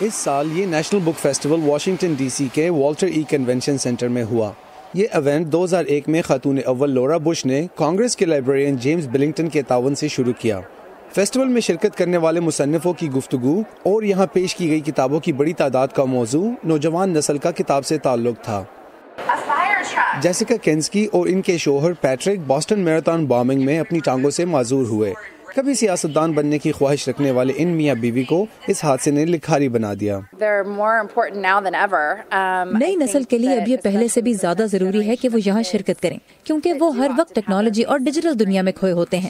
اس سال یہ نیشنل بک festival Washington D C کے والٹر ای کنونشن سینٹر میں ہوا۔ یہ ایونٹ 2001 میں خاتون اول لورا بش نے کانگریس کے لائبریرین جیمز بلنگٹن کے تعاون سے شروع کیا۔ فیسٹیول میں شرکت کرنے والے مصنفوں کی گفتگو اور یہاں پیش کی گئی کتابوں کی بڑی تعداد کا موضوع نوجوان نسل کا کتاب سے تعلق تھا۔ جیسیکا کینسکی اور ان کے شوہر پیٹرک بوسٹن میراتھن بامنگ میں اپنی ٹانگوں سے معذور ہوئے۔ کبھی سیاستدان بننے کی خواہش رکھنے والے ان میاں بیوی کو اس حادثے نے لکھاری بنا دیا۔ نئی نسل کے لیے اب یہ پہلے سے بھی زیادہ ضروری ہے کہ وہ یہاں شرکت کریں، کیونکہ وہ ہر وقت ٹیکنالوجی اور ڈیجیٹل دنیا میں کھوئے ہوتے ہیں۔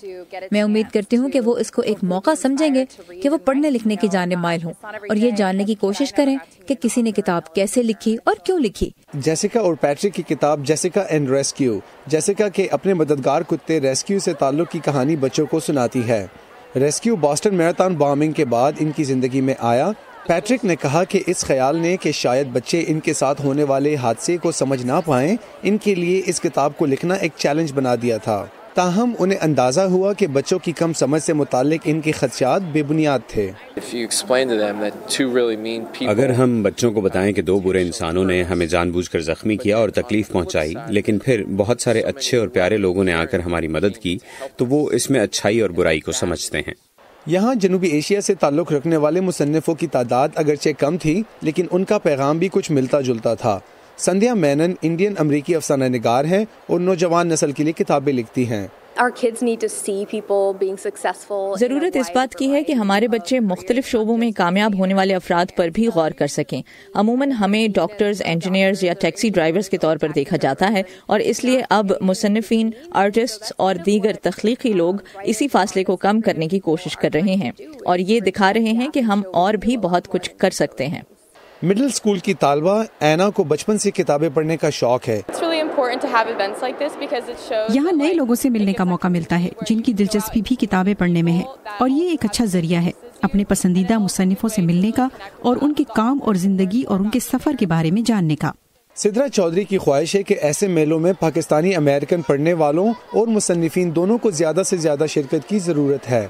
میں امید کرتی ہوں کہ وہ اس کو ایک موقع سمجھیں گے کہ وہ پڑھنے لکھنے کی جانب مائل ہوں اور یہ جاننے کی کوشش کریں کہ کسی نے کتاب کیسے لکھی اور کیوں لکھی۔ جیسیکا اور پیٹرک کی کتاب جیسیکا اینڈ ریسکیو، جیسیکا کے اپنے مددگار کتے ریسکیو سے تعلق کی کہانی بچوں کو سناتی ہے۔ ریسکیو بوسٹن میراتھن بامنگ کے بعد ان کی زندگی میں آیا۔ پیٹرک نے کہا کہ اس خیال نے کہ شاید بچے ان کے ساتھ ہونے والے حادثے کو سمجھ نہ پائیں، ان کے لیے اس کتاب کو لکھنا ایک چیلنج بنا دیا تھا۔ تاہم انہیں اندازہ ہوا کہ بچوں کی کم سمجھ سے متعلق ان کے خدشات بے بنیاد تھے۔ اگر ہم بچوں کو بتائیں کہ دو برے انسانوں نے ہمیں جان بوجھ کر زخمی کیا اور تکلیف پہنچائی، لیکن پھر بہت سارے اچھے اور پیارے لوگوں نے آ کر ہماری مدد کی، تو وہ اس میں اچھائی اور برائی کو سمجھتے ہیں۔ یہاں جنوبی ایشیا سے تعلق رکھنے والے مصنفوں کی تعداد اگرچہ کم تھی، لیکن ان کا پیغام بھی کچھ ملتا جلتا تھا۔ سندھیا مینن انڈین امریکی افسانہ نگار ہیں اور نوجوان نسل کے لیے کتابیں لکھتی ہیں۔ ضرورت اس بات کی ہے کہ ہمارے بچے مختلف شعبوں میں کامیاب ہونے والے افراد پر بھی غور کر سکیں۔ عموماً ہمیں ڈاکٹرز، انجینئرز یا ٹیکسی ڈرائیورز کے طور پر دیکھا جاتا ہے، اور اس لیے اب مصنفین، آرٹسٹس اور دیگر تخلیقی لوگ اسی فاصلے کو کم کرنے کی کوشش کر رہے ہیں اور یہ دکھا رہے ہیں کہ ہم اور بھی بہت کچھ کر سکتے ہیں۔ مڈل اسکول کی طالبہ اینا کو بچپن سے کتابیں پڑھنے کا شوق ہے۔ یہاں نئے لوگوں سے ملنے کا موقع ملتا ہے جن کی دلچسپی بھی کتابیں پڑھنے میں ہے، اور یہ ایک اچھا ذریعہ ہے اپنے پسندیدہ مصنفوں سے ملنے کا اور ان کے کام اور زندگی اور ان کے سفر کے بارے میں جاننے کا۔ سدرا چودھری کی خواہش ہے کہ ایسے میلوں میں پاکستانی امریکن پڑھنے والوں اور مصنفین دونوں کو زیادہ سے زیادہ شرکت کی ضرورت ہے۔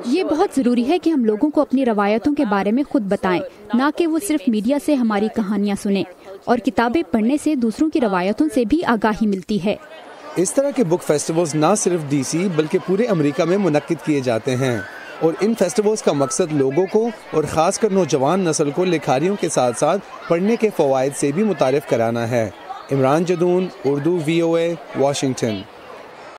یہ بہت ضروری ہے کہ ہم لوگوں کو اپنی روایتوں کے بارے میں خود بتائیں، نہ کہ وہ صرف میڈیا سے ہماری کہانیاں سنیں، اور کتابیں پڑھنے سے دوسروں کی روایتوں سے بھی آگاہی ملتی ہے۔ اس طرح کے بک فیسٹیولز نہ صرف ڈی سی بلکہ پورے امریکہ میں منعقد کیے جاتے ہیں، اور ان فیسٹیولز کا مقصد لوگوں کو اور خاص کر نوجوان نسل کو لکھاریوں کے ساتھ ساتھ پڑھنے کے فوائد سے بھی متعارف کرانا ہے۔ Imran Jadoon, Urdu VOA، Washington.